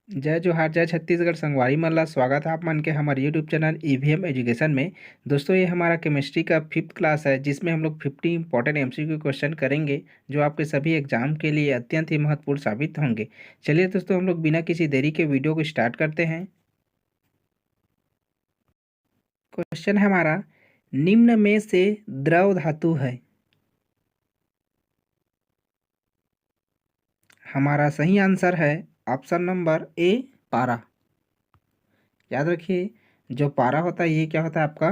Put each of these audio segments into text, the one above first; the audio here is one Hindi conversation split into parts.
जय जोहार जय छत्तीसगढ़ संगवारी मन ला स्वागत है आप मन के हमारे यूट्यूब चैनल ईवीएम एजुकेशन में। दोस्तों ये हमारा केमिस्ट्री का 5th क्लास है जिसमें हम लोग 50 इंपॉर्टेंट एमसीक्यू क्वेश्चन करेंगे जो आपके सभी एग्जाम के लिए अत्यंत ही महत्वपूर्ण साबित होंगे। चलिए दोस्तों हम लोग बिना किसी देरी के वीडियो को स्टार्ट करते हैं। क्वेश्चन है हमारा, निम्न में से द्रव धातु है। हमारा सही आंसर है ऑप्शन नंबर ए, पारा। याद रखिए, जो पारा होता है ये क्या होता है, आपका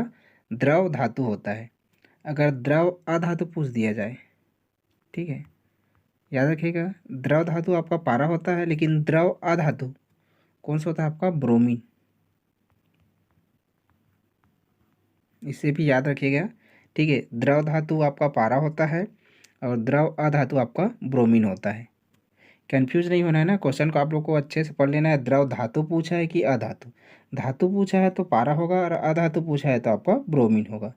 द्रव धातु होता है। अगर द्रव अधातु पूछ दिया जाए, ठीक है, याद रखिएगा, द्रव धातु आपका पारा होता है, लेकिन द्रव अधातु कौन सा होता है, आपका ब्रोमीन। इसे भी याद रखिएगा, ठीक है। द्रव धातु आपका पारा होता है और द्रव अधातु आपका ब्रोमीन होता है। कंफ्यूज नहीं होना है ना, क्वेश्चन को आप लोग को अच्छे से पढ़ लेना है। द्रव धातु पूछा है कि अधातु, धातु पूछा है तो पारा होगा और अधातु पूछा है तो आपका ब्रोमीन होगा।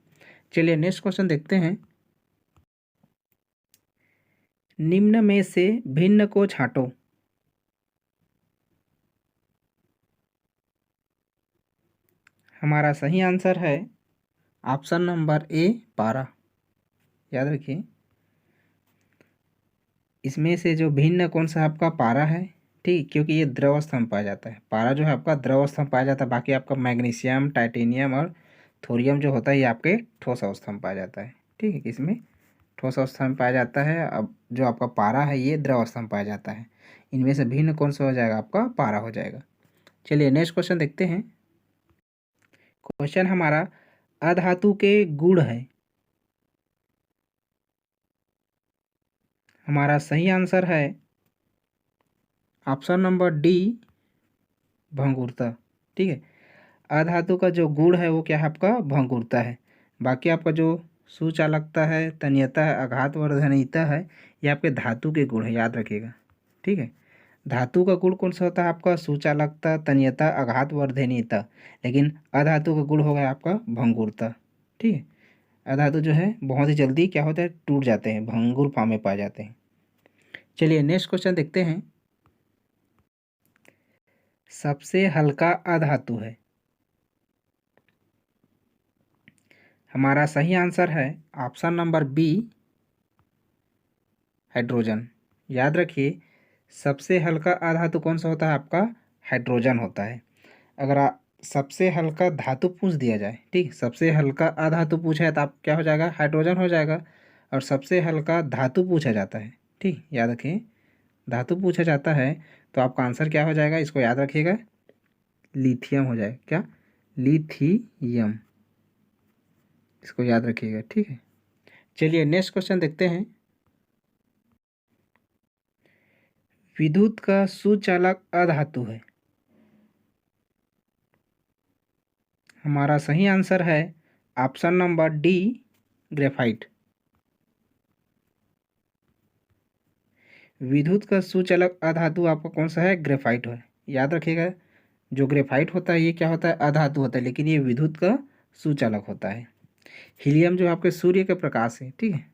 चलिए नेक्स्ट क्वेश्चन देखते हैं। निम्न में से भिन्न को छांटो। हमारा सही आंसर है ऑप्शन नंबर ए, पारा। याद रखिए, इसमें से जो भिन्न कौन सा आपका पारा है, ठीक, क्योंकि ये द्रव अवस्था में पाया जाता है। पारा जो है आपका द्रव अवस्था में पाया जाता है, बाकी आपका मैग्नीशियम, टाइटेनियम और थोरियम जो होता है ये आपके ठोस अवस्था में पाया जाता है। ठीक है, इसमें ठोस अवस्था में पाया जाता है। अब जो आपका पारा है ये द्रव अवस्था में पाया जाता है। इनमें से भिन्न कौन सा हो जाएगा, आपका पारा हो जाएगा। चलिए नेक्स्ट क्वेश्चन देखते हैं। क्वेश्चन हमारा, अधातु के गुण है। हमारा सही आंसर है ऑप्शन नंबर डी, भंगुरता। ठीक है, अधातु का जो गुण है वो क्या है, आपका भंगुरता है। बाकी आपका जो सुचालकता है, तन्यता है, आघातवर्धनीयता है, ये आपके धातु के गुण है, याद रखिएगा। ठीक है, धातु का गुण कौन सा होता है, आपका सुचालकता, तन्यता, आघातवर्धनीयता। लेकिन अधातु का गुण होगा आपका भंगुरता। ठीक है, अधातु जो है बहुत ही जल्दी क्या होता है, टूट जाते हैं, भंगुर फॉर्म में पाए जाते हैं। चलिए नेक्स्ट क्वेश्चन देखते हैं। सबसे हल्का अधातु है। हमारा सही आंसर है ऑप्शन नंबर बी, हाइड्रोजन। याद रखिए, सबसे हल्का अधातु कौन सा होता है, आपका हाइड्रोजन होता है। अगर सबसे हल्का धातु पूछ दिया जाए, ठीक, सबसे हल्का अधातु पूछा है तो आप क्या हो जाएगा, हाइड्रोजन हो जाएगा। और सबसे हल्का धातु पूछा जाता है, ठीक, याद रखिए, धातु पूछा जाता है तो आपका आंसर क्या हो जाएगा, इसको याद रखिएगा, लिथियम हो जाएगा। क्या, लिथियम, इसको याद रखिएगा। ठीक है, चलिए नेक्स्ट क्वेश्चन देखते हैं। विद्युत का सुचालक अधातु है। हमारा सही आंसर है ऑप्शन नंबर डी, ग्रेफाइट। विद्युत का सुचालक अधातु आपका कौन सा है, ग्रेफाइट है। याद रखिएगा, जो ग्रेफाइट होता है ये क्या होता है, अधातु होता है, लेकिन ये विद्युत का सुचालक होता है। हीलियम जो आपके सूर्य के प्रकाश है, ठीक है,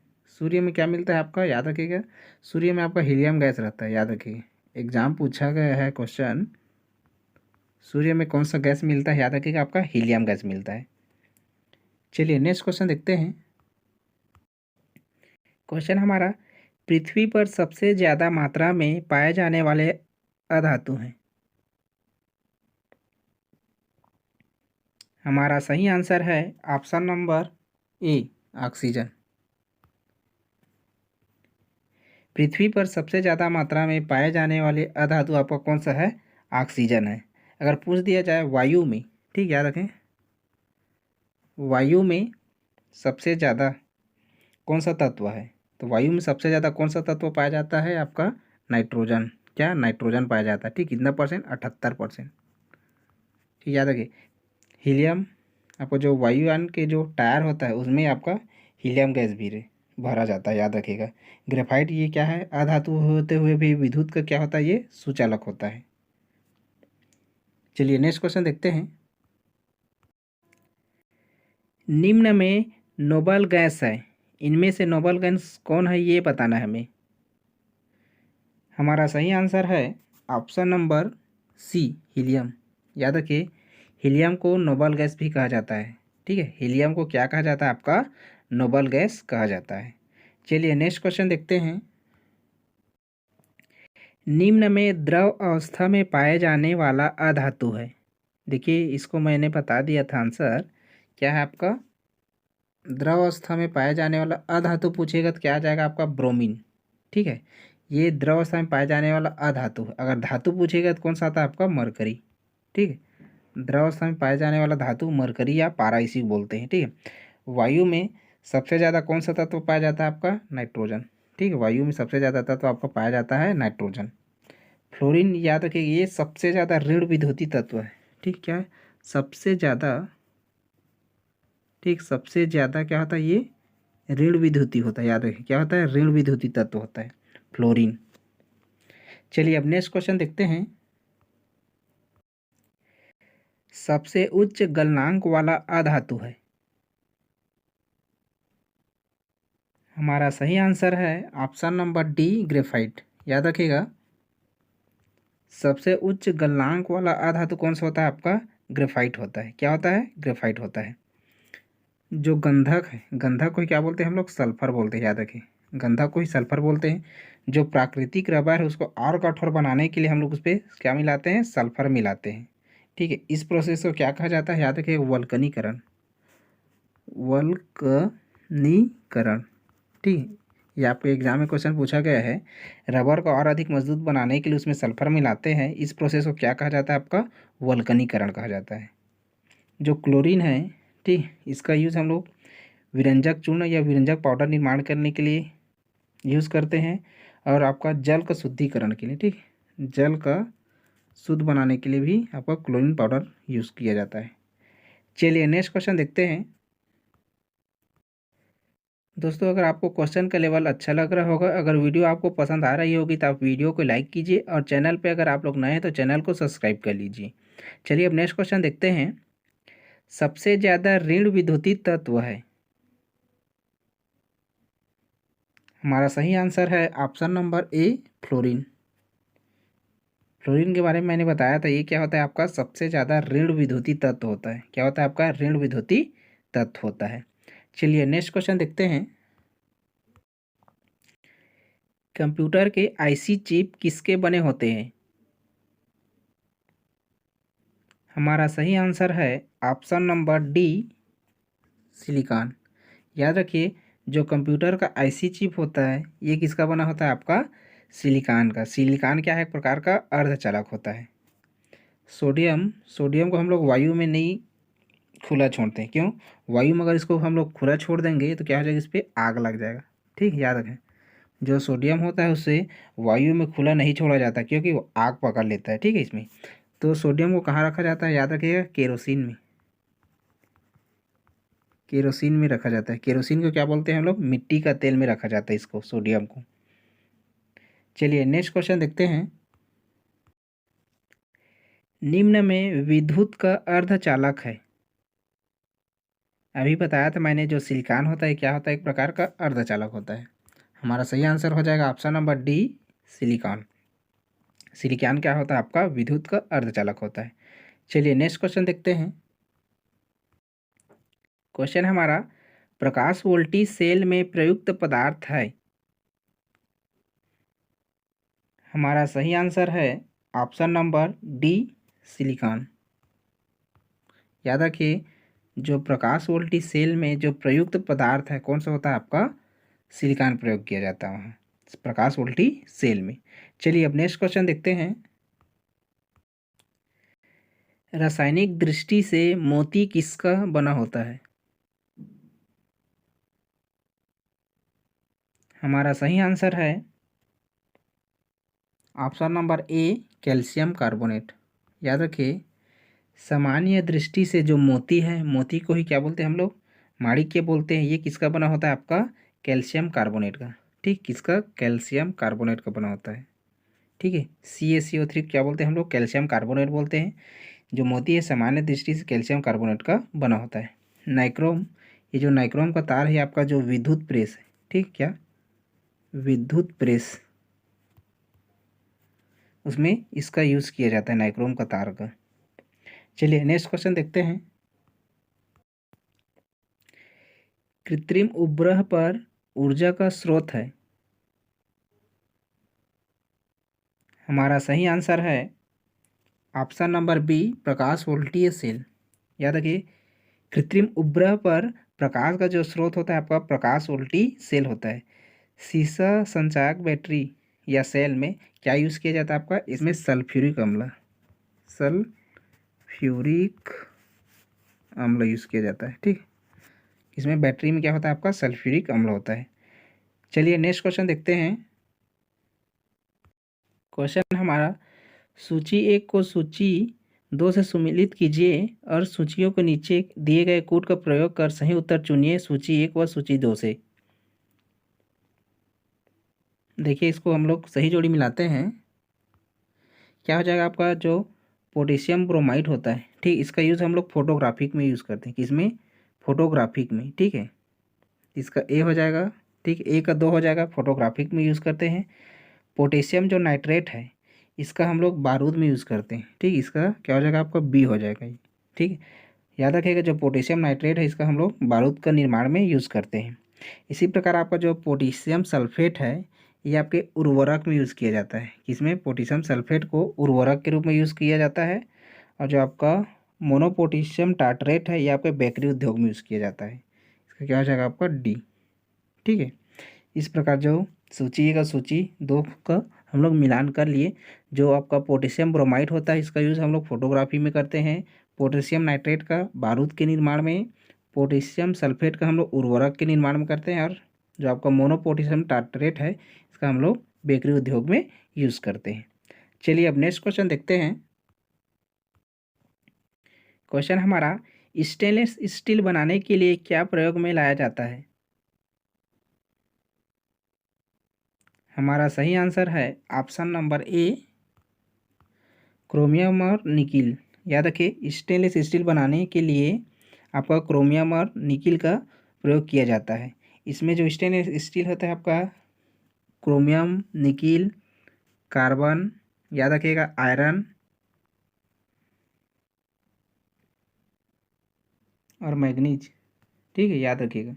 सूर्य में क्या मिलता है आपका, याद रखिएगा, सूर्य में आपका हीलियम गैस रहता है। याद रखिए, एग्जाम पूछा गया है क्वेश्चन, सूर्य में कौन सा गैस मिलता है, याद रखिएगा, आपका हीलियम गैस मिलता है। चलिए नेक्स्ट क्वेश्चन देखते हैं। क्वेश्चन हमारा, पृथ्वी पर सबसे ज़्यादा मात्रा में पाए जाने वाले अधातु हैं। हमारा सही आंसर है ऑप्शन नंबर ए, ऑक्सीजन। पृथ्वी पर सबसे ज़्यादा मात्रा में पाए जाने वाले अधातु आपका कौन सा है, ऑक्सीजन है। अगर पूछ दिया जाए वायु में, ठीक, याद रखें, वायु में सबसे ज़्यादा कौन सा तत्व है, तो वायु में सबसे ज़्यादा कौन सा तत्व पाया जाता है, आपका नाइट्रोजन। क्या, नाइट्रोजन पाया जाता है। ठीक, कितना परसेंट, 78%। ठीक, याद रखिए, हीलियम आपको जो वायुयान के जो टायर होता है उसमें आपका हीलियम गैस भी भरा जाता है, याद रखिएगा। ग्रेफाइट ये क्या है, अधातु होते हुए भी विद्युत का क्या होता है, ये सुचालक होता है। चलिए नेक्स्ट क्वेश्चन देखते हैं। निम्न में नोबल गैस है, इनमें से नोबल गैस कौन है ये बताना है हमें। हमारा सही आंसर है ऑप्शन नंबर सी हीलियम। याद रखिए हीलियम को नोबल गैस भी कहा जाता है। ठीक है, हीलियम को क्या कहा जाता है आपका? नोबल गैस कहा जाता है। चलिए नेक्स्ट क्वेश्चन देखते हैं। निम्न में द्रव अवस्था में पाए जाने वाला अधातु है। देखिए इसको मैंने बता दिया था आंसर। क्या है आपका? द्रव अवस्था में पाया जाने वाला अधातु पूछेगा तो क्या आ जाएगा आपका? ब्रोमीन। ठीक है, ये द्रव अवस्था में पाए जाने वाला अधातु है। अगर धातु पूछेगा तो कौन सा आता है आपका? मरकरी। ठीक है, द्रव अवस्था में पाए जाने वाला धातु मरकरी या पारा इसी को बोलते हैं। ठीक है, वायु में सबसे ज़्यादा कौन सा तत्व पाया जाता है आपका? नाइट्रोजन। ठीक है, वायु में सबसे ज़्यादा तत्व आपका पाया जाता है नाइट्रोजन। फ्लोरीन याद रखिए ये सबसे ज़्यादा ऋण विद्युतीय तत्व है। ठीक, क्या है? सबसे ज़्यादा, ठीक, सबसे ज़्यादा क्या होता है? ये ऋण विद्युतीय होता है। याद रखिए क्या होता है? ऋण विद्युतीय तत्व होता है फ्लोरीन। चलिए अब नेक्स्ट क्वेश्चन देखते हैं। सबसे उच्च गलनांक वाला अधातु है। हमारा सही आंसर है ऑप्शन नंबर डी, ग्रेफाइट। याद रखिएगा सबसे उच्च गलनांक वाला अधातु कौन सा होता है आपका? ग्रेफाइट होता है। क्या होता है? ग्रेफाइट होता है। जो गंधक है, गंधक को ही क्या बोलते हैं हम लोग? सल्फर बोलते हैं। याद रखें गंधक को ही सल्फर बोलते हैं। जो प्राकृतिक रबर है उसको और कठोर बनाने के लिए हम लोग उस पर क्या मिलाते हैं? सल्फर मिलाते हैं। ठीक है, इस प्रोसेस को क्या कहा जाता है? याद रखें वल्कनीकरण। वल्कनीकरण। ठीक है, ये आपके एग्जाम में क्वेश्चन पूछा गया है। रबर को और अधिक मजबूत बनाने के लिए उसमें सल्फर मिलाते हैं। इस प्रोसेस को क्या कहा जाता है आपका? वल्कनीकरण कहा जाता है। जो क्लोरीन है, ठीक, इसका यूज़ हम लोग विरंजक चूर्ण या विरंजक पाउडर निर्माण करने के लिए यूज़ करते हैं, और आपका जल का शुद्धिकरण के लिए, ठीक, जल का शुद्ध बनाने के लिए भी आपका क्लोरीन पाउडर यूज़ किया जाता है। चलिए नेक्स्ट क्वेश्चन देखते हैं। दोस्तों अगर आपको क्वेश्चन का लेवल अच्छा लग रहा होगा, अगर वीडियो आपको पसंद आ रही होगी तो आप वीडियो को लाइक कीजिए, और चैनल पे अगर आप लोग नए हैं तो चैनल को सब्सक्राइब कर लीजिए। चलिए अब नेक्स्ट क्वेश्चन देखते हैं। सबसे ज़्यादा ऋण विद्युतीय तत्व है। हमारा सही आंसर है option number A, fluorine. Fluorine के बारे में मैंने बताया था, ये क्या होता है आपका? सबसे ज़्यादा ऋण विद्युतीय तत्व होता है। क्या होता है आपका? ऋण विद्युतीय तत्व होता है। चलिए नेक्स्ट क्वेश्चन देखते हैं। कंप्यूटर के आईसी चिप किसके बने होते हैं? हमारा सही आंसर है ऑप्शन नंबर डी, सिलिकॉन। याद रखिए जो कंप्यूटर का आईसी चिप होता है ये किसका बना होता है आपका? सिलिकॉन का। सिलिकॉन क्या है? एक प्रकार का अर्धचालक होता है। सोडियम, सोडियम को हम लोग वायु में नहीं खुला छोड़ते हैं। क्यों? वायु में अगर इसको हम लोग खुला छोड़ देंगे तो क्या हो जाएगा? इस पर आग लग जाएगा। ठीक, याद रखें जो सोडियम होता है उससे वायु में खुला नहीं छोड़ा जाता, क्योंकि वो आग पकड़ लेता है। ठीक है, इसमें तो सोडियम को कहाँ रखा जाता है? याद रखिएगा केरोसिन में। केरोसिन में रखा जाता है। केरोसिन को क्या बोलते हैं हम लोग? मिट्टी का तेल में रखा जाता है इसको, सोडियम को। चलिए नेक्स्ट क्वेश्चन देखते हैं। निम्न में विद्युत का अर्धचालक है। अभी बताया था मैंने जो सिलिकॉन होता है क्या होता है? एक प्रकार का अर्धचालक होता है। हमारा सही आंसर हो जाएगा option number D, silicon. Silicon क्या होता है आपका? विद्युत का अर्धचालक होता है। चलिए नेक्स्ट क्वेश्चन देखते हैं। क्वेश्चन हमारा, प्रकाश वोल्टी सेल में प्रयुक्त पदार्थ है। हमारा सही आंसर है ऑप्शन नंबर डी, सिलिकॉन। याद रखिए जो प्रकाश वोल्टी सेल में जो प्रयुक्त पदार्थ है कौन सा होता है आपका? सिलिकॉन प्रयोग किया जाता है वहाँ प्रकाश वोल्टी सेल में। चलिए अब नेक्स्ट क्वेश्चन देखते हैं। रासायनिक दृष्टि से मोती किसका बना होता है? हमारा सही आंसर है option number A, calcium carbonate. याद रखिए सामान्य दृष्टि से जो मोती है, मोती को ही क्या बोलते हैं हम लोग? माणिक्य बोलते हैं। ये किसका बना होता है आपका? कैल्शियम कार्बोनेट का। ठीक, किसका? कैल्शियम कार्बोनेट का बना होता है। ठीक है, CaCO3 क्या बोलते हैं हम लोग? कैल्शियम कार्बोनेट बोलते हैं। जो मोती है सामान्य दृष्टि से कैल्शियम कार्बोनेट का बना होता है। नाइक्रोम, ये जो नाइक्रोम का तार है आपका जो विद्युत प्रेस है, ठीक, क्या? विद्युत प्रेस, उसमें इसका यूज़ किया जाता है, नाइक्रोम का तार का। चलिए नेक्स्ट क्वेश्चन देखते हैं। कृत्रिम उपग्रह पर ऊर्जा का स्रोत है। हमारा सही आंसर है ऑप्शन नंबर बी, प्रकाश वोल्टीय सेल। याद रखिए, कृत्रिम उपग्रह पर प्रकाश का जो स्रोत होता है आपका प्रकाश वोल्टी सेल होता है। सीसा संचायक बैटरी या सेल में क्या यूज़ किया जाता है आपका, इसमें सल्फ्यूरिक अम्ल यूज़ किया जाता है। ठीक, इसमें बैटरी में क्या होता है आपका सल्फ्यूरिक अम्ल होता है। चलिए नेक्स्ट क्वेश्चन देखते हैं। क्वेश्चन हमारा, सूची 1 को सूची 2 से सुमेलित कीजिए और सूचियों को नीचे दिए गए कोड का प्रयोग कर सही उत्तर चुनिए सूची 1 व सूची 2 से। देखिए इसको हम लोग सही जोड़ी मिलाते हैं, क्या हो जाएगा आपका जो पोटेशियम ब्रोमाइड होता है। ठीक, इसका यूज़ हम लोग फोटोग्राफिक में यूज़ करते हैं। किसमें, फोटोग्राफिक में। ठीक है, इसका ए हो जाएगा। ठीक, ए का 2 हो जाएगा, फोटोग्राफिक में यूज़ करते हैं। पोटेशियम जो नाइट्रेट है इसका हम लोग बारूद में यूज़ करते हैं। ठीक, इसका क्या हो जाएगा आपका बी हो जाएगा ये। ठीक, याद रखिएगा जो पोटेशियम नाइट्रेट है इसका हम लोग बारूद का निर्माण में यूज़ करते हैं। इसी प्रकार आपका जो पोटेशियम सल्फेट है ये आपके उर्वरक में यूज़ किया जाता है। किसमें, पोटेशियम सल्फेट को उर्वरक के रूप में यूज़ किया जाता है। और जो आपका मोनोपोटेशियम टार्टरेट है ये आपके बेकरी उद्योग में यूज़ किया जाता है। इसका क्या हो जाएगा आपका डी। ठीक है, इस प्रकार जो सूची का सूची 2 का हम लोग मिलान कर लिए। जो आपका पोटेशियम ब्रोमाइड होता है इसका यूज़ हम लोग फोटोग्राफी में करते हैं। पोटेशियम नाइट्रेट का बारूद के निर्माण में, पोटेशियम सल्फेट का हम लोग उर्वरक के निर्माण में करते हैं। और जो आपका मोनोपोटेशियम टार्टरेट है इसका हम लोग बेकरी उद्योग में यूज़ करते हैं। चलिए अब नेक्स्ट क्वेश्चन देखते हैं। क्वेश्चन हमारा, स्टेनलेस स्टील बनाने के लिए क्या प्रयोग में लाया जाता है। हमारा सही आंसर है ऑप्शन नंबर ए, क्रोमियम और निकिल। याद रखिए, स्टेनलेस स्टील बनाने के लिए आपका क्रोमियम और निकिल का प्रयोग किया जाता है। इसमें जो स्टेनलेस स्टील होता है आपका क्रोमियम, निकिल, कार्बन, याद रखिएगा आयरन और मैग्नीज। ठीक है, याद रखिएगा,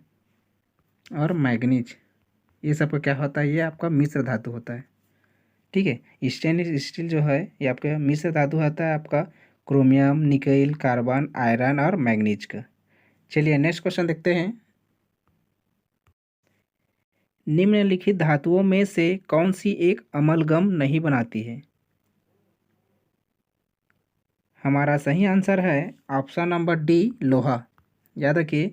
और मैग्नीज, ये सब का क्या होता है, ये आपका मिश्र धातु होता है। ठीक है, स्टेनलेस स्टील जो है ये आपका मिश्र धातु होता है आपका क्रोमियम, निकेल, कार्बन, आयरन और मैग्नीज का। चलिए नेक्स्ट क्वेश्चन देखते हैं। निम्नलिखित धातुओं में से कौन सी एक अमलगम नहीं बनाती है। हमारा सही आंसर है ऑप्शन नंबर डी, लोहा। याद रखिए,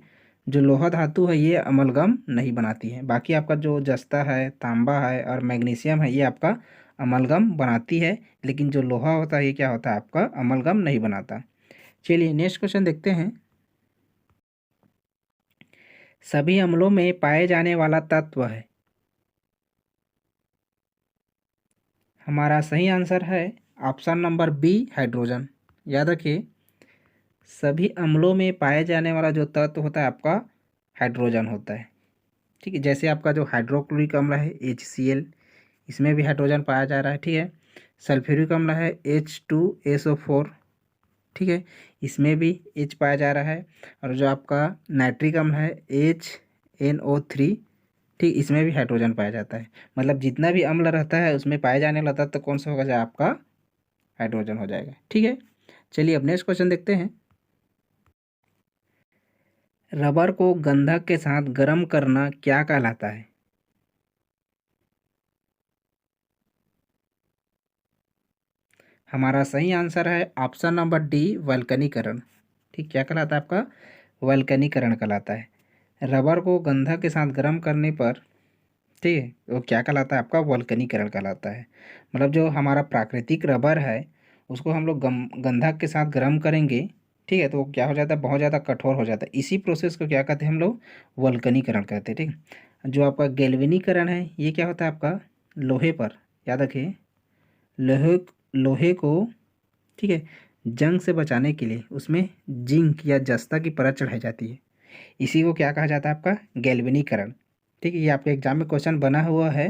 जो लोहा धातु है ये अमलगम नहीं बनाती है। बाकी आपका जो जस्ता है, तांबा है और मैग्नीशियम है ये आपका अमलगम बनाती है। लेकिन जो लोहा होता है ये क्या होता है आपका अमलगम नहीं बनाता। चलिए नेक्स्ट क्वेश्चन देखते हैं। सभी अम्लों में पाए जाने वाला तत्व है। हमारा सही आंसर है ऑप्शन नंबर बी, हाइड्रोजन। याद रखिए, सभी अम्लों में पाए जाने वाला जो तत्व होता है आपका हाइड्रोजन होता है। ठीक है, जैसे आपका जो हाइड्रोक्लोरिक अम्ल है HCl, इसमें भी हाइड्रोजन पाया जा रहा है। ठीक है, सल्फ्यूरिक अम्ल है H2SO4। ठीक है, इसमें भी H पाया जा रहा है। और जो आपका नाइट्रिक अम्ल है HNO3, ठीक, इसमें भी हाइड्रोजन पाया जाता है। मतलब जितना भी अम्ल रहता है उसमें पाए जाने वाला तत्व कौन सा होगा, जो आपका हाइड्रोजन हो जाएगा। ठीक है, चलिए अब नेक्स्ट क्वेश्चन देखते हैं। रबर को गंधक के साथ गर्म करना क्या कहलाता है। हमारा सही आंसर है ऑप्शन नंबर डी, वल्कनीकरण। ठीक, क्या कहलाता है आपका वल्कनीकरण कहलाता है। रबर को गंधक के साथ गर्म करने पर, ठीक है, वो क्या कहलाता है आपका वल्कनीकरण कहलाता है। मतलब जो हमारा प्राकृतिक रबर है उसको हम लोग गंधक के साथ गर्म करेंगे, ठीक है, तो वो क्या हो जाता है बहुत ज़्यादा कठोर हो जाता है। इसी प्रोसेस को क्या कहते हैं हम लोग वल्कनीकरण कहते हैं। ठीक, जो आपका गैल्वेनीकरण है ये क्या होता है आपका लोहे पर, याद रखिए, लोहे लोहे को, ठीक है, जंग से बचाने के लिए उसमें जिंक या जस्ता की परत चढ़ाई जाती है। इसी को क्या कहा जाता है आपका गैल्वेनीकरण। ठीक है, ये आपके एग्जाम में क्वेश्चन बना हुआ है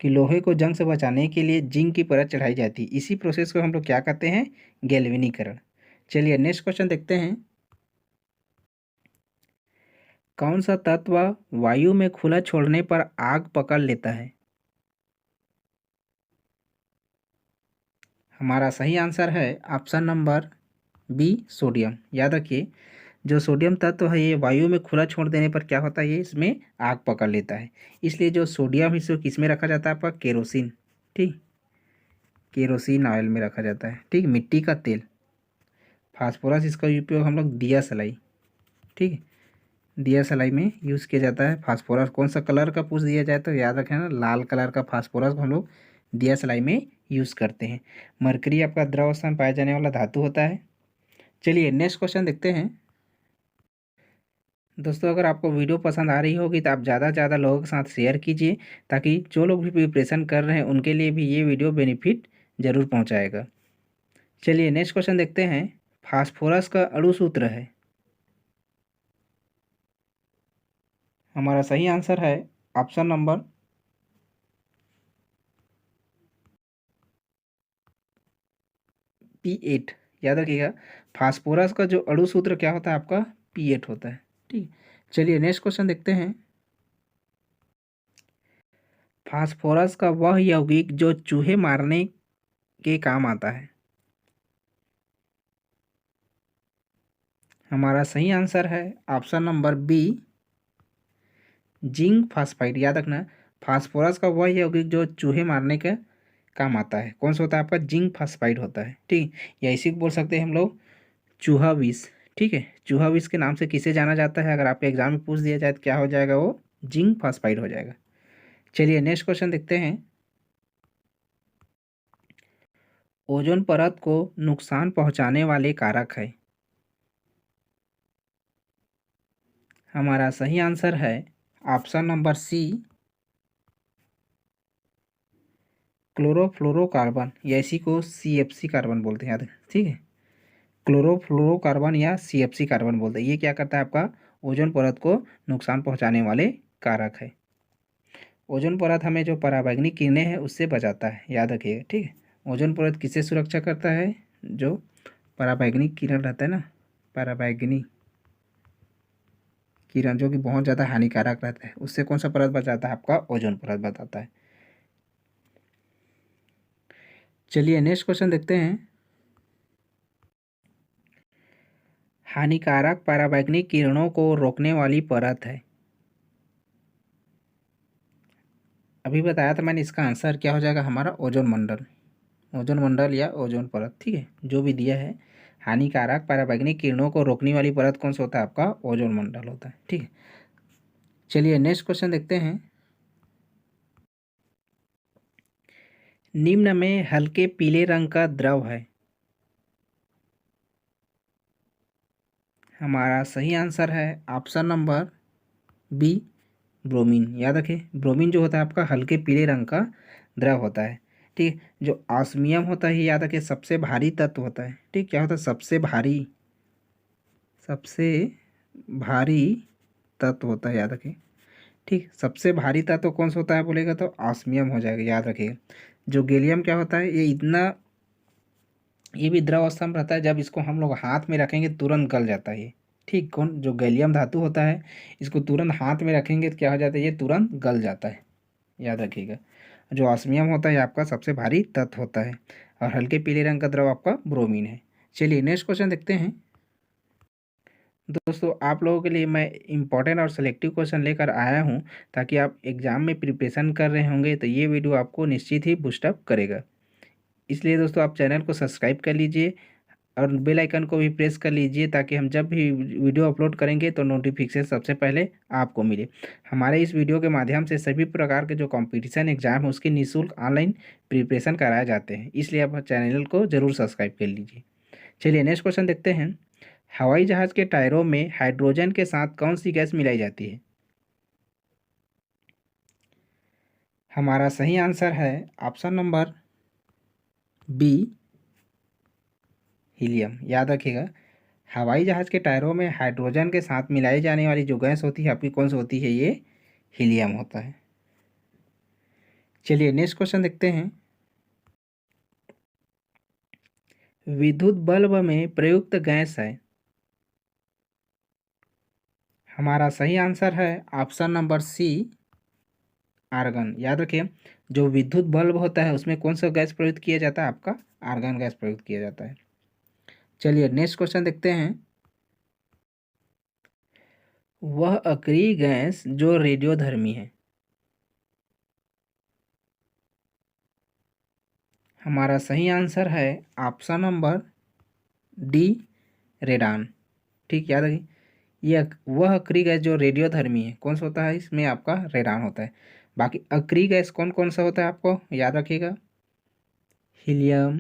कि लोहे को जंग से बचाने के लिए जिंक की परत चढ़ाई जाती है। इसी प्रोसेस को हम लोग क्या कहते हैं? गैल्वेनीकरण। चलिए नेक्स्ट क्वेश्चन देखते हैं। कौन सा तत्व वायु में खुला छोड़ने पर आग पकड़ लेता है? हमारा सही आंसर है ऑप्शन नंबर बी, सोडियम। याद रखिए, जो सोडियम तत्व है ये वायु में खुला छोड़ देने पर क्या होता है, ये इसमें आग पकड़ लेता है। इसलिए जो सोडियम है इसको किस में रखा जाता है आपका? केरोसिन। ठीक, केरोसिन ऑयल में रखा जाता है। ठीक, मिट्टी का तेल। फास्फोरस इसका उपयोग हम लोग दिया सलाई, ठीक है, दिया सलाई में यूज़ किया जाता है। फास्फोरस कौन सा कलर का पूछ दिया जाए तो याद रखें ना, लाल कलर का फास्फोरस को हम लोग दिया सलाई में यूज़ करते हैं। मरकरी आपका द्रव अवस्था में पाया जाने वाला धातु होता है। चलिए नेक्स्ट क्वेश्चन देखते हैं। दोस्तों अगर आपको वीडियो पसंद आ रही होगी तो आप ज़्यादा से ज़्यादा लोगों के साथ शेयर कीजिए, ताकि जो लोग भी प्रिपरेशन कर रहे हैं उनके लिए भी ये वीडियो बेनिफिट ज़रूर पहुंचाएगा। चलिए नेक्स्ट क्वेश्चन देखते हैं। फास्फोरस का अणु सूत्र है? हमारा सही आंसर है ऑप्शन नंबर P8। याद रखिएगा, फास्फोरस का जो अणु सूत्र क्या होता है आपका? P8 होता है। ठीक, चलिए नेक्स्ट क्वेश्चन देखते हैं। फास्फोरस का वह यौगिक जो चूहे मारने के काम आता है? हमारा सही आंसर है option number B, zinc phosphide. याद रखना, फास्फोरस का वह यौगिक जो चूहे मारने का काम आता है कौन सा होता है आपका? जिंक फास्फाइड होता है। ठीक, या इसी को बोल सकते हैं हम लोग चूहा विष। ठीक है, चूहा विष के नाम से किसे जाना जाता है? अगर आपके एग्जाम में पूछ दिया जाए तो क्या हो जाएगा? वो जिंक फास्फाइड हो जाएगा। चलिए नेक्स्ट क्वेश्चन देखते हैं। ओजोन परत को नुकसान पहुंचाने वाले कारक है? हमारा सही आंसर है ऑप्शन नंबर सी, क्लोरोफ्लोरोकार्बन, या इसी को CFC कार्बन बोलते हैं। याद, ठीक है, क्लोरोफ्लोरोकार्बन या CFC कार्बन बोलते हैं। ये क्या करता है आपका? ओजोन परत को नुकसान पहुंचाने वाले कारक है। ओजोन परत हमें जो पराबैंगनी किरणें हैं उससे बचाता है, याद रखिएगा। ठीक है, ओजोन परत किससे सुरक्षा करता है? जो पराबैंगनी किरण रहता है ना, पराबैंगनी किरण जो कि बहुत ज़्यादा हानिकारक रहता है, उससे कौन सा परत बचाता है आपका? ओजोन परत बताता है। चलिए नेक्स्ट क्वेश्चन देखते हैं। हानिकारक पराबैंगनी किरणों को रोकने वाली परत है? अभी बताया था मैंने, इसका आंसर क्या हो जाएगा हमारा? ओजोन मंडल। ओजोन मंडल या ओजोन परत, ठीक है, जो भी दिया है। हानिकारक पराबैंगनी किरणों को रोकने वाली परत कौन सा होता है आपका? ओजोन मंडल होता है। ठीक है, चलिए नेक्स्ट क्वेश्चन देखते हैं। निम्न में हल्के पीले रंग का द्रव है? हमारा सही आंसर है ऑप्शन नंबर बी, ब्रोमीन। याद रखें, ब्रोमीन जो होता है आपका हल्के पीले रंग का द्रव होता है। ठीक, जो ऑस्मियम होता है याद रखें सबसे भारी तत्व होता है। ठीक, क्या होता है? सबसे भारी तत्व होता है, याद रखें। ठीक, सबसे भारी तत्व कौन सा होता है बोलेगा तो ऑस्मियम हो जाएगा, याद रखिएगा। जो गैलियम क्या होता है, ये भी द्रव अवस्था में रहता है। जब इसको हम लोग हाथ में रखेंगे तुरंत गल जाता है ये। ठीक, कौन? जो गैलियम धातु होता है, इसको तुरंत हाथ में रखेंगे तो क्या हो जाता है? ये तुरंत गल जाता है, याद रखिएगा। जो ऑस्मियम होता है आपका सबसे भारी तत्व होता है, और हल्के पीले रंग का द्रव आपका ब्रोमीन है। चलिए नेक्स्ट क्वेश्चन देखते हैं। दोस्तों आप लोगों के लिए मैं इंपॉर्टेंट और सेलेक्टिव क्वेश्चन लेकर आया हूं, ताकि आप एग्जाम में प्रिपरेशन कर रहे होंगे तो ये वीडियो आपको निश्चित ही बूस्टअप करेगा। इसलिए दोस्तों आप चैनल को सब्सक्राइब कर लीजिए और बेल आइकन को भी प्रेस कर लीजिए, ताकि हम जब भी वीडियो अपलोड करेंगे तो नोटिफिकेशन सबसे पहले आपको मिले। हमारे इस वीडियो के माध्यम से सभी प्रकार के जो कंपटीशन एग्जाम है उसकी निःशुल्क ऑनलाइन प्रिपरेशन कराए जाते हैं, इसलिए आप चैनल को जरूर सब्सक्राइब कर लीजिए। चलिए नेक्स्ट क्वेश्चन देखते हैं। हवाई जहाज के टायरों में हाइड्रोजन के साथ कौन सी गैस मिलाई जाती है? हमारा सही आंसर है ऑप्शन नंबर बी, हीलियम। याद रखिएगा, हवाई जहाज के टायरों में हाइड्रोजन के साथ मिलाई जाने वाली जो गैस होती है आपकी कौन सी होती है? ये हीलियम होता है। चलिए नेक्स्ट क्वेश्चन देखते हैं। विद्युत बल्ब में प्रयुक्त गैस है। हमारा सही आंसर है ऑप्शन नंबर सी, आर्गन। याद रखिए, जो विद्युत बल्ब होता है उसमें कौन सा गैस प्रयुक्त किया जाता है? आपका आर्गन गैस प्रयुक्त किया जाता है। चलिए नेक्स्ट क्वेश्चन देखते हैं। वह अक्रिय गैस जो रेडियोधर्मी है। हमारा सही आंसर है ऑप्शन नंबर डी, रेडान। ठीक, याद रखिए, यह वह अक्रिय गैस जो रेडियोधर्मी है कौन सा होता है? इसमें आपका रेडान होता है। बाकी अक्रिय गैस कौन कौन सा होता है आपको याद रखिएगा, हीलियम,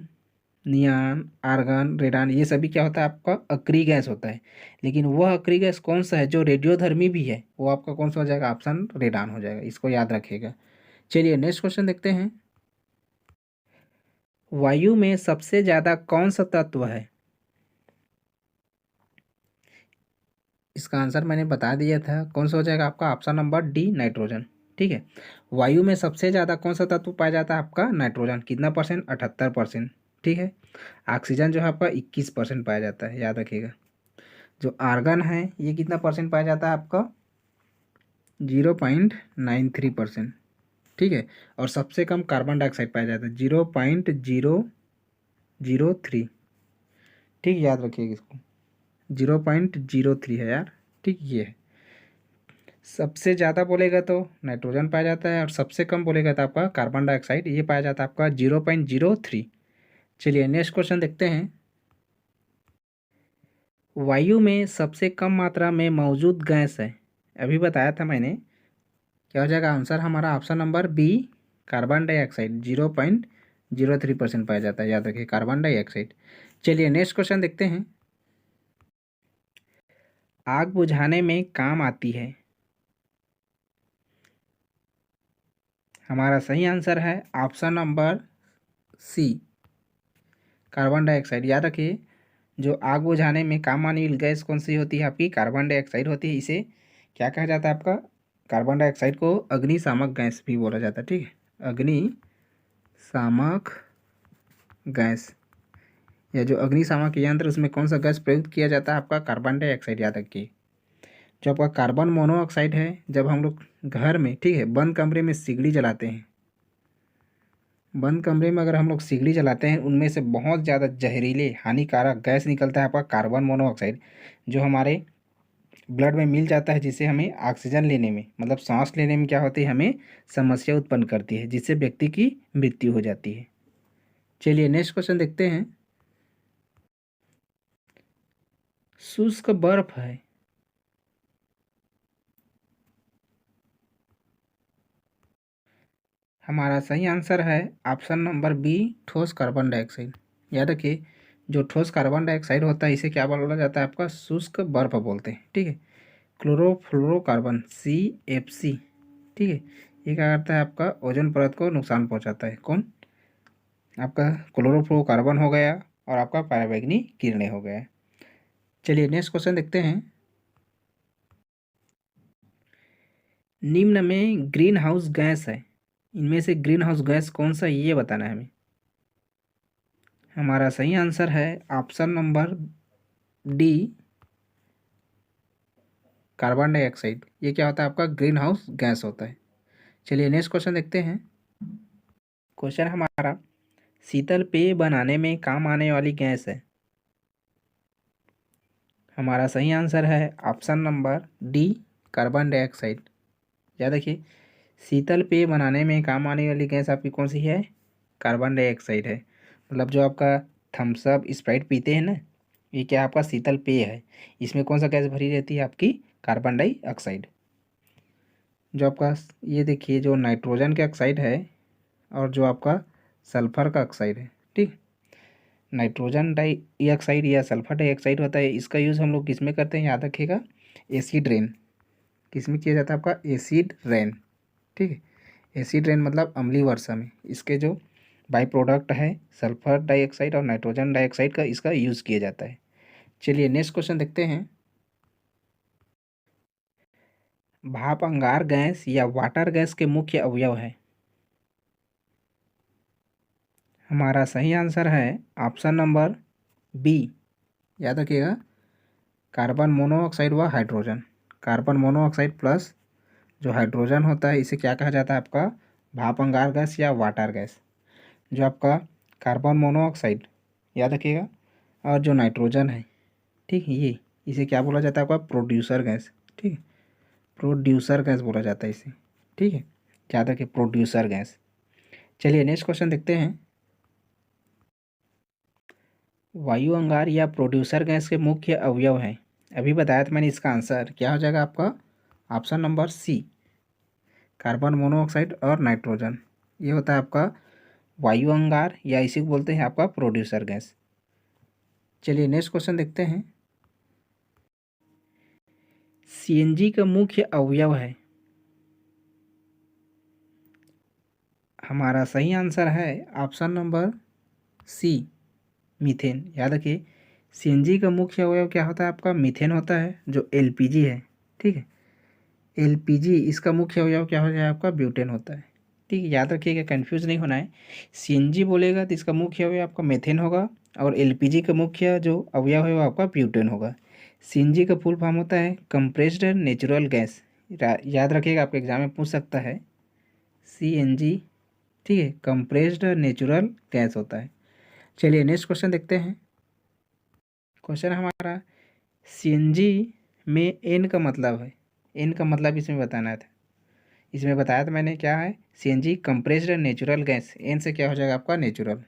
नियान, आर्गन, रेडान, ये सभी क्या होता है? आपका अक्रिय गैस होता है। लेकिन वह अक्रिय गैस कौन सा है जो रेडियोधर्मी भी है? वो आपका कौन सा हो जाएगा? ऑप्शन रेडान हो जाएगा, इसको याद रखिएगा। चलिए नेक्स्ट क्वेश्चन देखते हैं। वायु में सबसे ज्यादा कौन सा तत्व है? इसका आंसर मैंने बता दिया था, कौन सा हो जाएगा आपका? Option number D, nitrogen. ठीक है, वायु में सबसे ज़्यादा कौन सा तत्व पाया जाता है? आपका नाइट्रोजन। कितना परसेंट? 78%। ठीक है, ऑक्सीजन जो है आपका 21% पाया जाता है, याद रखिएगा। जो आर्गन है ये कितना परसेंट पाया जाता है? आपका 0.93%। ठीक है, और सबसे कम कार्बन डाइऑक्साइड पाया जाता है 0.003। ठीक, याद रखिएगा इसको, 0.03 है यार। ठीक, ये है। सबसे ज़्यादा बोलेगा तो नाइट्रोजन पाया जाता है, और सबसे कम बोलेगा तो आपका कार्बन डाइऑक्साइड, ये पाया जाता है आपका 0.03। चलिए नेक्स्ट क्वेश्चन देखते हैं। वायु में सबसे कम मात्रा में मौजूद गैस है। अभी बताया था मैंने, क्या हो जाएगा आंसर? हमारा option number B, carbon dioxide. 0.03% पाया जाता है, याद रखिए, कार्बन डाइऑक्साइड। चलिए नेक्स्ट क्वेश्चन देखते हैं। आग बुझाने में काम आती है। हमारा सही आंसर है option number C, carbon dioxide. याद रखिए, जो आग बुझाने में काम आने वाली गैस कौन सी होती है? आपकी कार्बन डाइऑक्साइड होती है। इसे क्या कहा जाता है? आपका कार्बन डाइऑक्साइड को अग्निशामक गैस भी बोला जाता है। ठीक है, अग्निशामक गैस, या जो अग्निशामक यंत्र उसमें कौन सा गैस प्रयुक्त किया जाता है? आपका कार्बन डाइऑक्साइड। याद रखिए, जो आपका कार्बन मोनोऑक्साइड है, जब हम लोग घर में, ठीक है, बंद कमरे में सिगड़ी जलाते हैं, बंद कमरे में अगर हम लोग सिगड़ी जलाते हैं, उनमें से बहुत ज़्यादा जहरीले हानिकारक गैस निकलता है आपका कार्बन मोनोऑक्साइड, जो हमारे ब्लड में मिल जाता है, जिससे हमें ऑक्सीजन लेने में, मतलब सांस लेने में क्या होती है? हमें समस्या उत्पन्न करती है, जिससे व्यक्ति की मृत्यु हो जाती है। चलिए नेक्स्ट क्वेश्चन देखते हैं। शुष्क बर्फ है। हमारा सही आंसर है ऑप्शन नंबर बी, ठोस कार्बन डाइऑक्साइड। याद रखिए, जो ठोस कार्बन डाइऑक्साइड होता है इसे क्या बोला जाता है? आपका शुष्क बर्फ बोलते हैं। ठीक है, क्लोरोफ्लोरोकार्बन, CFC। ठीक है, ये क्या करता है? आपका ओजोन परत को नुकसान पहुंचाता है। कौन? आपका क्लोरोफ्लोरोकार्बन हो गया, और आपका पराबैंगनी किरणें हो गया। चलिए नेक्स्ट क्वेश्चन देखते हैं। निम्न में ग्रीन हाउस गैस है, इनमें से ग्रीन हाउस गैस कौन सा, ये बताना है हमें। हमारा सही आंसर है option number D, carbon dioxide. ये क्या होता है? आपका ग्रीन हाउस गैस होता है। चलिए नेक्स्ट क्वेश्चन देखते हैं। क्वेश्चन हमारा, शीतल पेय बनाने में काम आने वाली गैस है। हमारा सही आंसर है option number D, carbon dioxide. याद रखिए, शीतल पेय बनाने में काम आने वाली गैस आपकी कौन सी है? कार्बन डाइऑक्साइड है। मतलब जो आपका थम्स अप, स्प्राइट पीते हैं ना, ये क्या आपका शीतल पेय है, इसमें कौन सा गैस भरी रहती है? आपकी कार्बन डाइऑक्साइड। जो आपका, ये देखिए, जो नाइट्रोजन का ऑक्साइड है और जो आपका सल्फर का ऑक्साइड है, ठीक, नाइट्रोजन डाइऑक्साइड या सल्फर डाइऑक्साइड होता है, इसका यूज़ हम लोग किस में करते हैं? याद रखिएगा, एसिड रेन। किस में किया जाता है? आपका एसिड रेन। ठीक है, एसिड रेन मतलब अम्लीय वर्षा में इसके जो बाई प्रोडक्ट है सल्फर डाइऑक्साइड और नाइट्रोजन डाइऑक्साइड का, इसका यूज़ किया जाता है। चलिए नेक्स्ट क्वेश्चन देखते हैं। भाप अंगार गैस या वाटर गैस के मुख्य अवयव है? हमारा सही आंसर है ऑप्शन नंबर बी, याद रखिएगा, कार्बन मोनोऑक्साइड व हाइड्रोजन। कार्बन मोनोऑक्साइड प्लस जो हाइड्रोजन होता है इसे क्या कहा जाता है आपका? भाप अंगार गैस या वाटर गैस। जो आपका कार्बन मोनोऑक्साइड, याद रखिएगा, और जो नाइट्रोजन है, ठीक है, ये इसे क्या बोला जाता है आपका? Producer gas. ठीक है, प्रोड्यूसर गैस बोला जाता है इसे। ठीक है, याद रखिए, प्रोड्यूसर गैस। चलिए नेक्स्ट क्वेश्चन देखते हैं। वायु अंगार या प्रोड्यूसर गैस के मुख्य अवयव हैं? अभी बताया था मैंने, इसका आंसर क्या हो जाएगा आपका? Option number C, carbon monoxide और नाइट्रोजन। ये होता है आपका वायु अंगार, या इसी को बोलते हैं आपका प्रोड्यूसर गैस। चलिए नेक्स्ट क्वेश्चन देखते हैं। सीएनजी का मुख्य अवयव है? हमारा सही आंसर है ऑप्शन नंबर सी, मीथेन। याद रखिए, सीएनजी का मुख्य अवयव क्या होता है आपका? मीथेन होता है, जो एलपीजी है। ठीक है, एलपीजी इसका मुख्य अवयव क्या हो जाए आपका? ब्यूटेन होता है। ठीक है, याद रखिएगा, कंफ्यूज नहीं होना है। सीएनजी बोलेगा तो इसका मुख्य अवयव आपका मीथेन होगा, और एलपीजी का मुख्य जो अवयव है वो आपका ब्यूटेन होगा। सीएनजी का फुल फॉर्म होता है कंप्रेस्ड नेचुरल गैस। याद रखिएगा, आपके एग्जाम में पूछ सकता है सीएनजी। ठीक है, कंप्रेस्ड नेचुरल गैस होता है। चलिए नेक्स्ट क्वेश्चन देखते हैं। क्वेश्चन हमारा, सीएनजी में एन का मतलब है, एन का मतलब इसमें बताना था। इसमें बताया था मैंने, क्या है? CNG compressed natural gas. N से क्या हो जाएगा आपका? नेचुरल।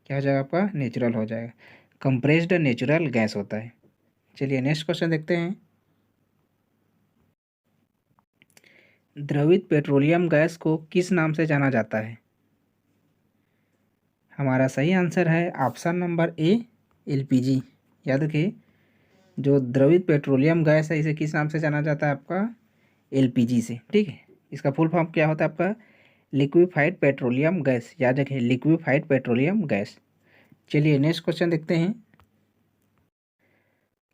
क्या हो जाएगा आपका? नेचुरल हो जाएगा। कंप्रेस्ड नेचुरल गैस होता है। चलिए नेक्स्ट क्वेश्चन देखते हैं। द्रवित पेट्रोलियम गैस को किस नाम से जाना जाता है? हमारा सही आंसर है ऑप्शन नंबर ए, एलपीजी। याद रखिए, जो द्रवित पेट्रोलियम गैस है इसे किस नाम से जाना जाता है आपका? एलपीजी से। ठीक है, इसका फुल फॉर्म क्या होता है आपका? Liquefied petroleum gas. याद रखिए, लिक्विफाइड पेट्रोलियम गैस। चलिए नेक्स्ट क्वेश्चन देखते हैं।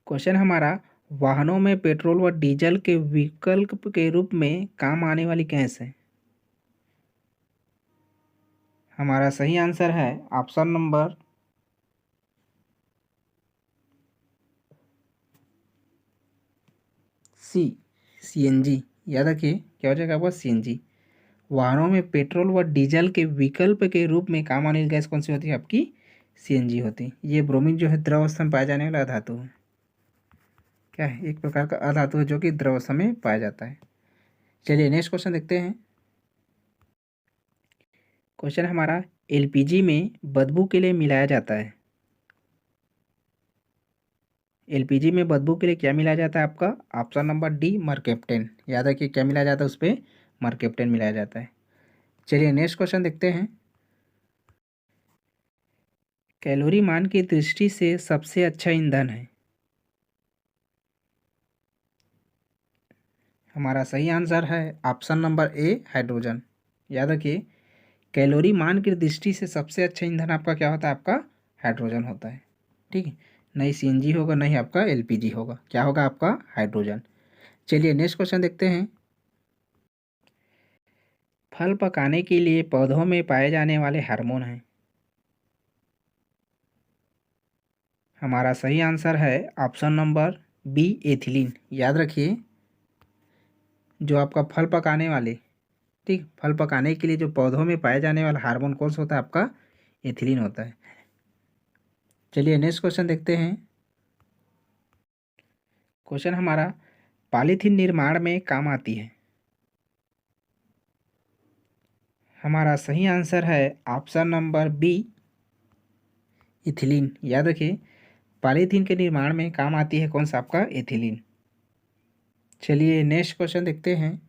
क्वेश्चन हमारा, वाहनों में पेट्रोल व डीजल के विकल्प के रूप में काम आने वाली गैस है? हमारा सही आंसर है ऑप्शन नंबर सी, सीएनजी। याद रखिए, क्या हो जाएगा आपका? सीएनजी। वाहनों में पेट्रोल व डीजल के विकल्प के रूप में काम आने वाली गैस कौन सी होती है आपकी? सीएनजी होती है। ये ब्रोमीन जो है द्रव अवस्था में पाया जाने वाला धातु है। क्या है? एक प्रकार का अधातु है जो कि द्रव अवस्था में पाया जाता है। चलिए नेक्स्ट क्वेश्चन देखते हैं। क्वेश्चन हमारा, एलपीजी में बदबू के लिए मिलाया जाता है? एलपीजी में बदबू के लिए क्या मिलाया जाता है आपका? Option number D, mercaptan. याद रखिए, क्या मिलाया जाता है उस पर? मरकेप्टेन मिलाया जाता है। चलिए नेक्स्ट क्वेश्चन देखते हैं। कैलोरी मान की दृष्टि से सबसे अच्छा ईंधन है? हमारा सही आंसर है ऑप्शन नंबर ए, हाइड्रोजन। याद रखिए, कैलोरी मान की दृष्टि से सबसे अच्छा ईंधन आपका क्या होता है? आपका हाइड्रोजन होता है। ठीक है, नहीं सीएनजी होगा, नहीं आपका एलपीजी होगा, क्या होगा आपका? हाइड्रोजन। चलिए नेक्स्ट क्वेश्चन देखते हैं। फल पकाने के लिए पौधों में पाए जाने वाले हार्मोन हैं? हमारा सही आंसर है ऑप्शन नंबर बी, एथिलीन। याद रखिए, जो आपका फल पकाने वाले, ठीक, फल पकाने के लिए जो पौधों में पाए जाने वाला हार्मोन कौन सा होता है आपका? एथिलीन होता है। चलिए नेक्स्ट क्वेश्चन देखते हैं। क्वेश्चन हमारा, पॉलीथीन निर्माण में काम आती है? हमारा सही आंसर है ऑप्शन नंबर बी, इथिलीन। याद रखिए, पॉलीथीन के निर्माण में काम आती है कौन सा आपका? एथिलीन। चलिए नेक्स्ट क्वेश्चन देखते हैं।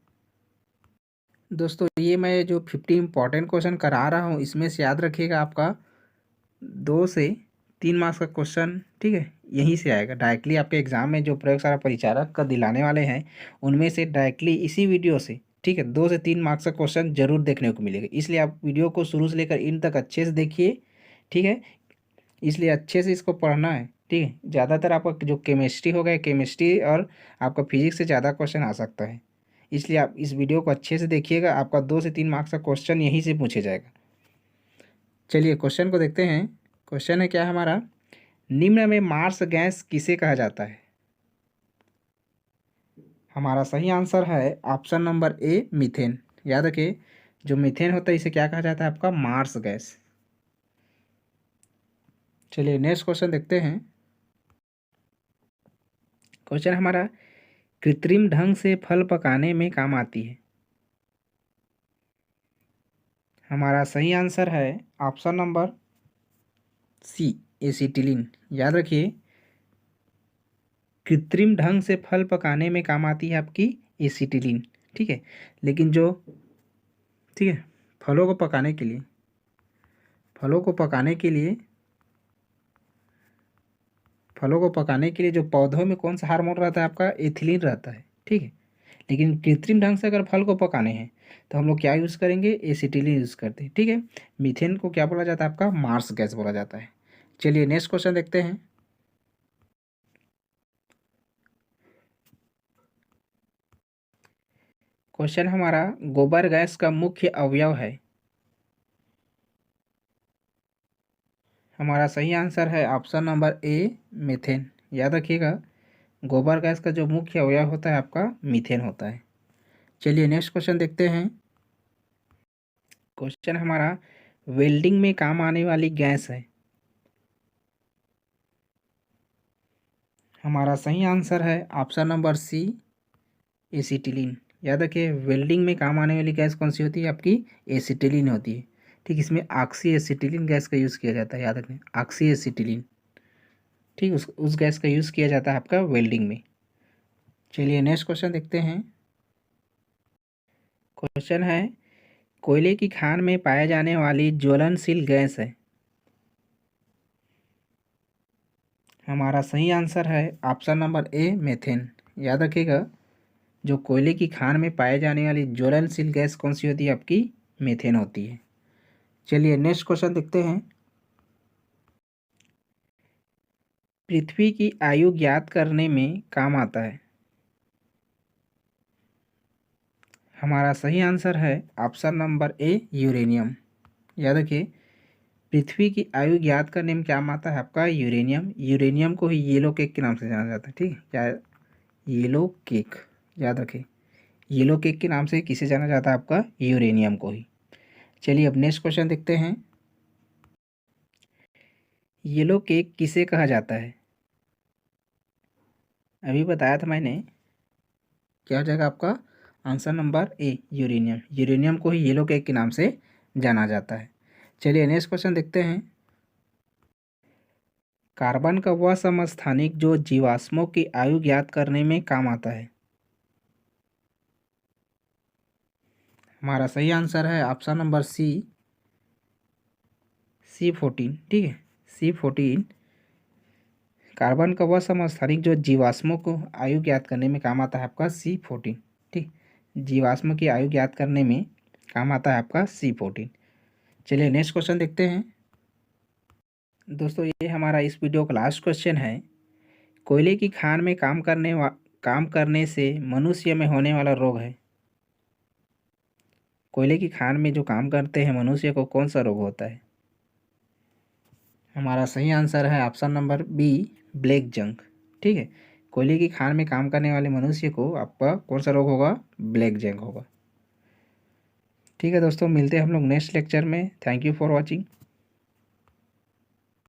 दोस्तों, ये मैं जो 50 इंपॉर्टेंट क्वेश्चन करा रहा हूँ इसमें से याद रखिएगा, आपका 2 से 3 मार्क्स का क्वेश्चन, ठीक है, यहीं से आएगा डायरेक्टली। आपके एग्जाम में जो प्रयोगशाला परिचारक का दिलाने वाले हैं उनमें से डायरेक्टली इसी वीडियो से, ठीक है, 2 से 3 मार्क्स का क्वेश्चन जरूर देखने को मिलेगा। इसलिए आप वीडियो को शुरू से लेकर इन तक अच्छे से देखिए। ठीक है, इसलिए अच्छे से इसको पढ़ना है। ठीक है। ज़्यादातर आपका जो केमिस्ट्री होगा, केमिस्ट्री और आपका फिजिक्स से ज़्यादा क्वेश्चन आ सकता है, इसलिए आप इस वीडियो को अच्छे से देखिएगा। आपका 2 से 3 मार्क्स का क्वेश्चन यहीं से पूछे जाएगा। चलिए क्वेश्चन को देखते हैं। क्वेश्चन है क्या हमारा, निम्न में मार्स गैस किसे कहा जाता है। हमारा सही आंसर है ऑप्शन नंबर ए, मीथेन। याद रखिए, जो मीथेन होता है इसे क्या कहा जाता है, आपका मार्स गैस। चलिए नेक्स्ट क्वेश्चन देखते हैं। क्वेश्चन हमारा, कृत्रिम ढंग से फल पकाने में काम आती है। हमारा सही आंसर है ऑप्शन नंबर सी, एसिटिलीन। याद रखिए, कृत्रिम ढंग से फल पकाने में काम आती है आपकी एसिटिलीन। ठीक है, लेकिन जो, ठीक है, फलों को पकाने के लिए, फलों को पकाने के लिए फलों को पकाने के लिए जो पौधों में कौन सा हार्मोन रहता है, आपका एथिलीन रहता है। ठीक है, लेकिन कृत्रिम ढंग से अगर फल को पकाने हैं तो हम लोग क्या यूज़ करेंगे, एसिटिलीन यूज़ करते हैं। ठीक है, मीथेन को क्या बोला जाता है, आपका मार्स गैस बोला जाता है। चलिए नेक्स्ट क्वेश्चन देखते हैं। क्वेश्चन हमारा, गोबर गैस का मुख्य अवयव है। हमारा सही आंसर है ऑप्शन नंबर ए, मीथेन। याद रखिएगा, गोबर गैस का जो मुख्य अवयव होता है आपका मीथेन होता है। चलिए नेक्स्ट क्वेश्चन देखते हैं। क्वेश्चन हमारा, वेल्डिंग में काम आने वाली गैस है। हमारा सही आंसर है ऑप्शन नंबर सी, एसिटिलीन। याद रखिए, वेल्डिंग में काम आने वाली गैस कौन सी होती है, आपकी एसिटिलीन होती है। ठीक, इसमें ऑक्सी एसिटिलीन गैस का यूज़ किया जाता है। याद रखें, ऑक्सी एसिटिलीन। ठीक, उस गैस का यूज़ किया जाता है आपका वेल्डिंग में। चलिए नेक्स्ट क्वेश्चन देखते हैं। क्वेश्चन है, कोयले की खान में पाए जाने वाली ज्वलनशील गैस है। हमारा सही आंसर है ऑप्शन नंबर ए, मेथेन। याद रखिएगा, जो कोयले की खान में पाए जाने वाली ज्वलनशील गैस कौन सी होती है, आपकी मीथेन होती है। चलिए नेक्स्ट क्वेश्चन देखते हैं। पृथ्वी की आयु ज्ञात करने में काम आता है। हमारा सही आंसर है ऑप्शन नंबर ए, यूरेनियम। याद रखिए, पृथ्वी की आयु ज्ञात करने में क्या आता है, आपका यूरेनियम। यूरेनियम को ही येलो केक के नाम से जाना जाता है। ठीक है, क्या, येलो केक। याद रखें, येलो केक के नाम से किसे जाना जाता है, आपका यूरेनियम को ही। चलिए अब नेक्स्ट क्वेश्चन देखते हैं। येलो केक किसे कहा जाता है। अभी बताया था मैंने, क्या हो जाएगा आपका answer number A, uranium. Uranium को ही येलो केक के नाम से जाना जाता है। चलिए नेक्स्ट क्वेश्चन देखते हैं। कार्बन का वह समस्थानिक जो जीवाश्मों की आयु ज्ञात करने में काम आता है। हमारा सही आंसर है ऑप्शन नंबर सी, C14। ठीक है, C14 कार्बन का वह समस्थानिक जो जीवाश्मों को आयु ज्ञात करने में काम आता है, आपका C14। ठीक, जीवाश्म की आयु ज्ञात करने में काम आता है आपका C14। चलिए नेक्स्ट क्वेश्चन देखते हैं। दोस्तों ये हमारा इस वीडियो का लास्ट क्वेश्चन है। कोयले की खान में काम करने से मनुष्य में होने वाला रोग है। कोयले की खान में जो काम करते हैं मनुष्य को कौन सा रोग होता है। हमारा सही आंसर है option number B, black junk. ठीक है, कोयले की खान में काम करने वाले मनुष्य को आपका कौन सा रोग होगा, ब्लैक जंक होगा। ठीक है दोस्तों, मिलते हैं हम लोग नेक्स्ट लेक्चर में। Thank you for watching.